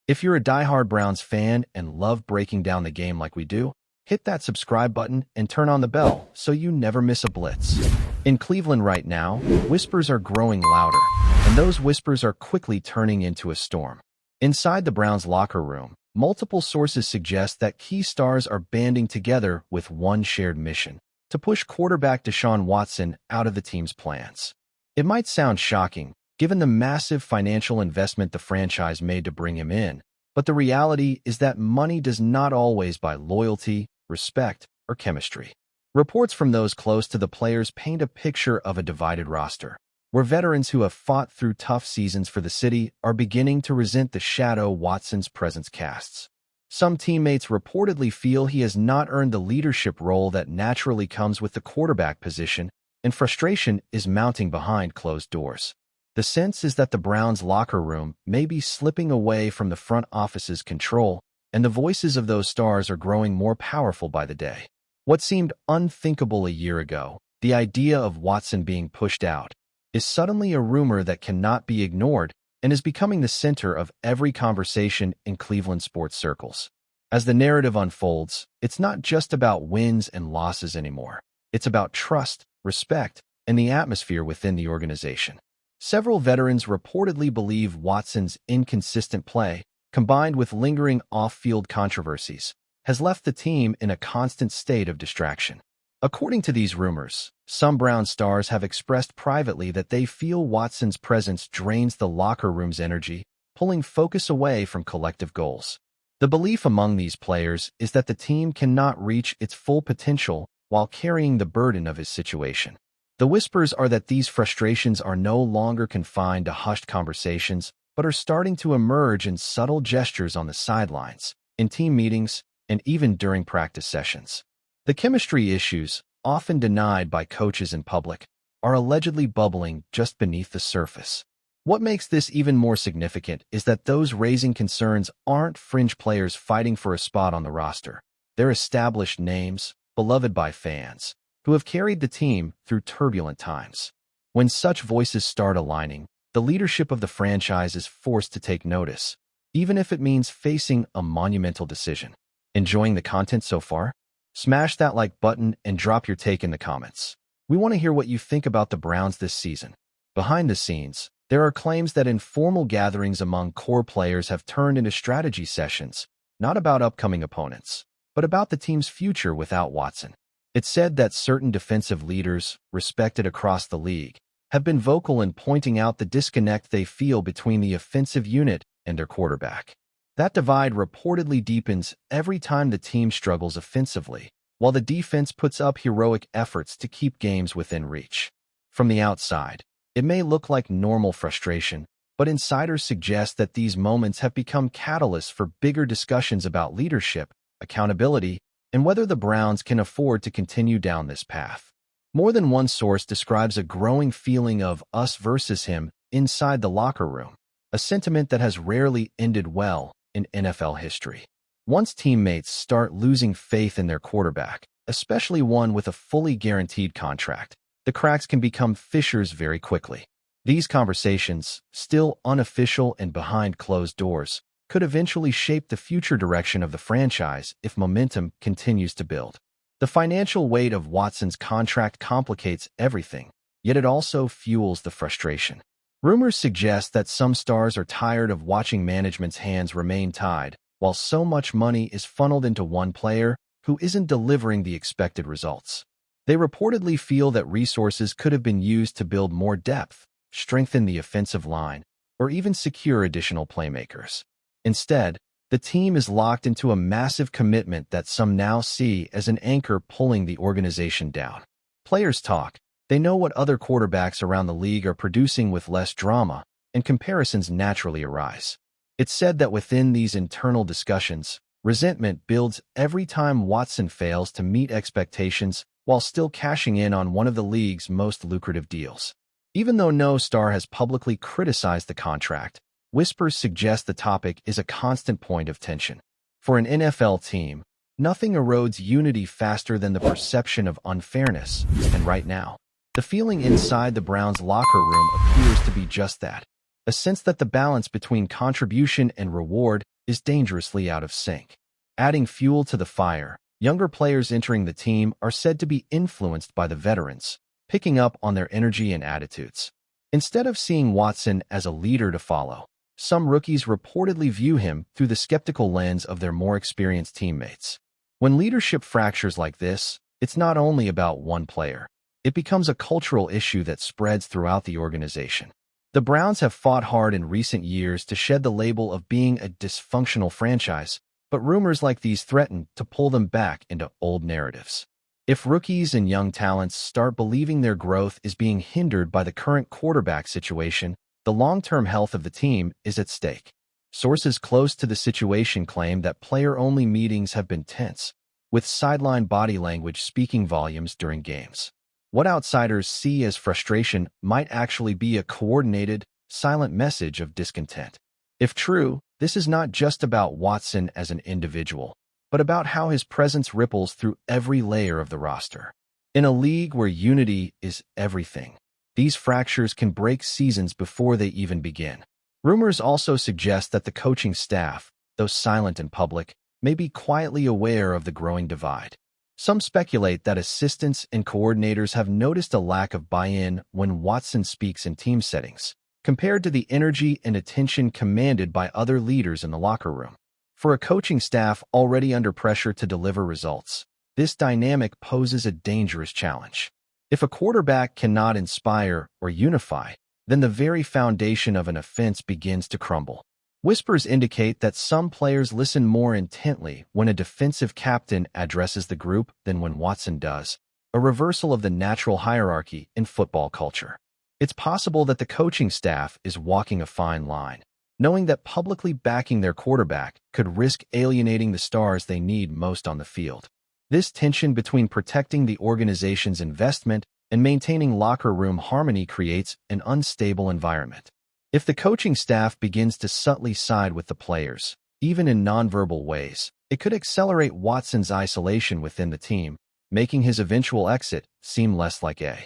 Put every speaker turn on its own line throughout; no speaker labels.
If you're a diehard Browns fan and love breaking down the game like we do, hit that subscribe button and turn on the bell so you never miss a blitz. In Cleveland right now, whispers are growing louder, and those whispers are quickly turning into a storm. Inside the Browns locker room, multiple sources suggest that key stars are banding together with one shared mission: to push quarterback Deshaun Watson out of the team's plans. It might sound shocking, given the massive financial investment the franchise made to bring him in, but the reality is that money does not always buy loyalty, respect, or chemistry. Reports from those close to the players paint a picture of a divided roster, where veterans who have fought through tough seasons for the city are beginning to resent the shadow Watson's presence casts. Some teammates reportedly feel he has not earned the leadership role that naturally comes with the quarterback position, and frustration is mounting behind closed doors. The sense is that the Browns' locker room may be slipping away from the front office's control, and the voices of those stars are growing more powerful by the day. What seemed unthinkable a year ago, the idea of Watson being pushed out, is suddenly a rumor that cannot be ignored and is becoming the center of every conversation in Cleveland sports circles. As the narrative unfolds, it's not just about wins and losses anymore. It's about trust, respect, and the atmosphere within the organization. Several veterans reportedly believe Watson's inconsistent play, combined with lingering off-field controversies, has left the team in a constant state of distraction. According to these rumors, some Browns stars have expressed privately that they feel Watson's presence drains the locker room's energy, pulling focus away from collective goals. The belief among these players is that the team cannot reach its full potential while carrying the burden of his situation. The whispers are that these frustrations are no longer confined to hushed conversations, but are starting to emerge in subtle gestures on the sidelines, in team meetings, and even during practice sessions. The chemistry issues, often denied by coaches in public, are allegedly bubbling just beneath the surface. What makes this even more significant is that those raising concerns aren't fringe players fighting for a spot on the roster. They're established names, beloved by fans, who have carried the team through turbulent times. When such voices start aligning, the leadership of the franchise is forced to take notice, even if it means facing a monumental decision. Enjoying the content so far? Smash that like button and drop your take in the comments. We want to hear what you think about the Browns this season. Behind the scenes, there are claims that informal gatherings among core players have turned into strategy sessions, not about upcoming opponents, but about the team's future without Watson. It's said that certain defensive leaders, respected across the league, have been vocal in pointing out the disconnect they feel between the offensive unit and their quarterback. That divide reportedly deepens every time the team struggles offensively, while the defense puts up heroic efforts to keep games within reach. From the outside, it may look like normal frustration, but insiders suggest that these moments have become catalysts for bigger discussions about leadership, accountability, and whether the Browns can afford to continue down this path. More than one source describes a growing feeling of us versus him inside the locker room, a sentiment that has rarely ended well in NFL history. Once teammates start losing faith in their quarterback, especially one with a fully guaranteed contract, the cracks can become fissures very quickly. These conversations, still unofficial and behind closed doors, could eventually shape the future direction of the franchise if momentum continues to build. The financial weight of Watson's contract complicates everything, yet it also fuels the frustration. Rumors suggest that some stars are tired of watching management's hands remain tied, while so much money is funneled into one player who isn't delivering the expected results. They reportedly feel that resources could have been used to build more depth, strengthen the offensive line, or even secure additional playmakers. Instead, the team is locked into a massive commitment that some now see as an anchor pulling the organization down. Players talk. They know what other quarterbacks around the league are producing with less drama, and comparisons naturally arise. It's said that within these internal discussions, resentment builds every time Watson fails to meet expectations while still cashing in on one of the league's most lucrative deals. Even though no star has publicly criticized the contract, whispers suggest the topic is a constant point of tension. For an NFL team, nothing erodes unity faster than the perception of unfairness, and right now, the feeling inside the Browns' locker room appears to be just that, a sense that the balance between contribution and reward is dangerously out of sync. Adding fuel to the fire, younger players entering the team are said to be influenced by the veterans, picking up on their energy and attitudes. Instead of seeing Watson as a leader to follow, some rookies reportedly view him through the skeptical lens of their more experienced teammates. When leadership fractures like this, it's not only about one player. It becomes a cultural issue that spreads throughout the organization. The Browns have fought hard in recent years to shed the label of being a dysfunctional franchise, but rumors like these threaten to pull them back into old narratives. If rookies and young talents start believing their growth is being hindered by the current quarterback situation, the long-term health of the team is at stake. Sources close to the situation claim that player-only meetings have been tense, with sideline body language speaking volumes during games. What outsiders see as frustration might actually be a coordinated, silent message of discontent. If true, this is not just about Watson as an individual, but about how his presence ripples through every layer of the roster. In a league where unity is everything, these fractures can break seasons before they even begin. Rumors also suggest that the coaching staff, though silent in public, may be quietly aware of the growing divide. Some speculate that assistants and coordinators have noticed a lack of buy-in when Watson speaks in team settings, compared to the energy and attention commanded by other leaders in the locker room. For a coaching staff already under pressure to deliver results, this dynamic poses a dangerous challenge. If a quarterback cannot inspire or unify, then the very foundation of an offense begins to crumble. Whispers indicate that some players listen more intently when a defensive captain addresses the group than when Watson does, a reversal of the natural hierarchy in football culture. It's possible that the coaching staff is walking a fine line, knowing that publicly backing their quarterback could risk alienating the stars they need most on the field. This tension between protecting the organization's investment and maintaining locker room harmony creates an unstable environment. If the coaching staff begins to subtly side with the players, even in nonverbal ways, it could accelerate Watson's isolation within the team, making his eventual exit seem less like a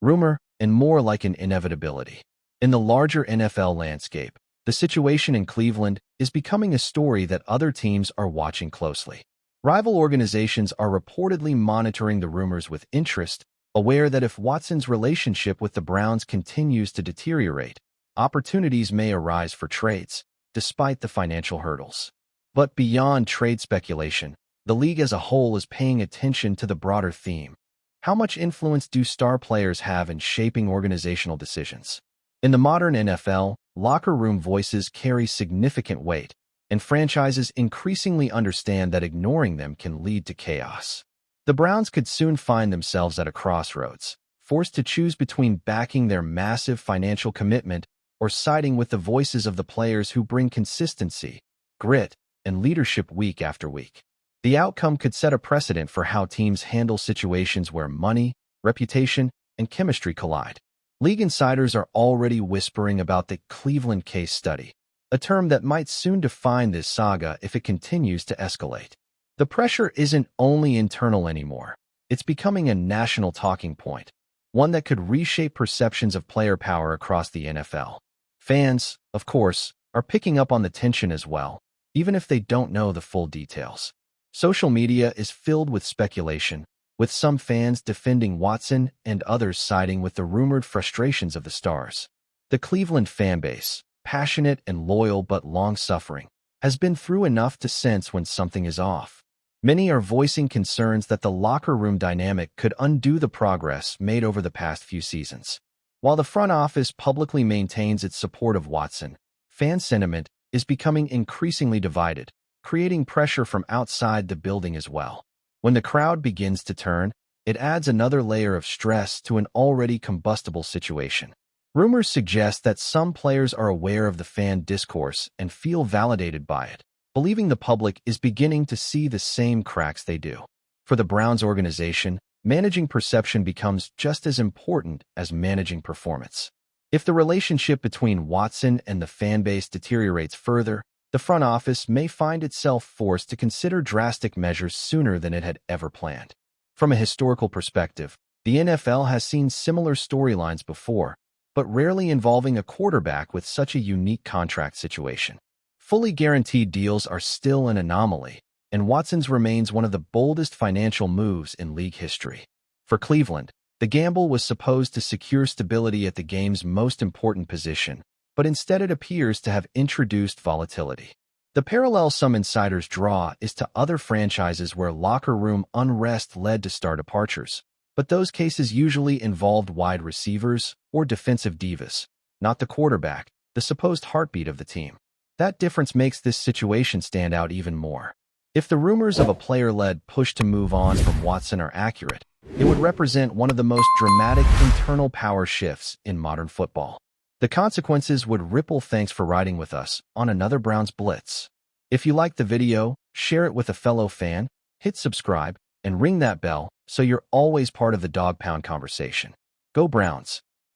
rumor and more like an inevitability. In the larger NFL landscape, the situation in Cleveland is becoming a story that other teams are watching closely. Rival organizations are reportedly monitoring the rumors with interest, aware that if Watson's relationship with the Browns continues to deteriorate, opportunities may arise for trades, despite the financial hurdles. But beyond trade speculation, the league as a whole is paying attention to the broader theme. How much influence do star players have in shaping organizational decisions? In the modern NFL, locker room voices carry significant weight, and franchises increasingly understand that ignoring them can lead to chaos. The Browns could soon find themselves at a crossroads, forced to choose between backing their massive financial commitment or siding with the voices of the players who bring consistency, grit, and leadership week after week. The outcome could set a precedent for how teams handle situations where money, reputation, and chemistry collide. League insiders are already whispering about the Cleveland case study, a term that might soon define this saga if it continues to escalate. The pressure isn't only internal anymore. It's becoming a national talking point, one that could reshape perceptions of player power across the NFL. Fans, of course, are picking up on the tension as well, even if they don't know the full details. Social media is filled with speculation, with some fans defending Watson and others siding with the rumored frustrations of the stars. The Cleveland fanbase, passionate and loyal but long-suffering, has been through enough to sense when something is off. Many are voicing concerns that the locker room dynamic could undo the progress made over the past few seasons. While the front office publicly maintains its support of Watson, fan sentiment is becoming increasingly divided, creating pressure from outside the building as well. When the crowd begins to turn, it adds another layer of stress to an already combustible situation. Rumors suggest that some players are aware of the fan discourse and feel validated by it, believing the public is beginning to see the same cracks they do. For the Browns organization, managing perception becomes just as important as managing performance. If the relationship between Watson and the fanbase deteriorates further, the front office may find itself forced to consider drastic measures sooner than it had ever planned. From a historical perspective, the NFL has seen similar storylines before, but rarely involving a quarterback with such a unique contract situation. Fully guaranteed deals are still an anomaly, and Watson's remains one of the boldest financial moves in league history. For Cleveland, the gamble was supposed to secure stability at the game's most important position, but instead it appears to have introduced volatility. The parallel some insiders draw is to other franchises where locker room unrest led to star departures, but those cases usually involved wide receivers or defensive divas, not the quarterback, the supposed heartbeat of the team. That difference makes this situation stand out even more. If the rumors of a player-led push to move on from Watson are accurate, it would represent one of the most dramatic internal power shifts in modern football. The consequences would ripple. Thanks for riding with us on another Browns Blitz. If you liked the video, share it with a fellow fan, hit subscribe, and ring that bell so you're always part of the Dawg Pound conversation. Go Browns!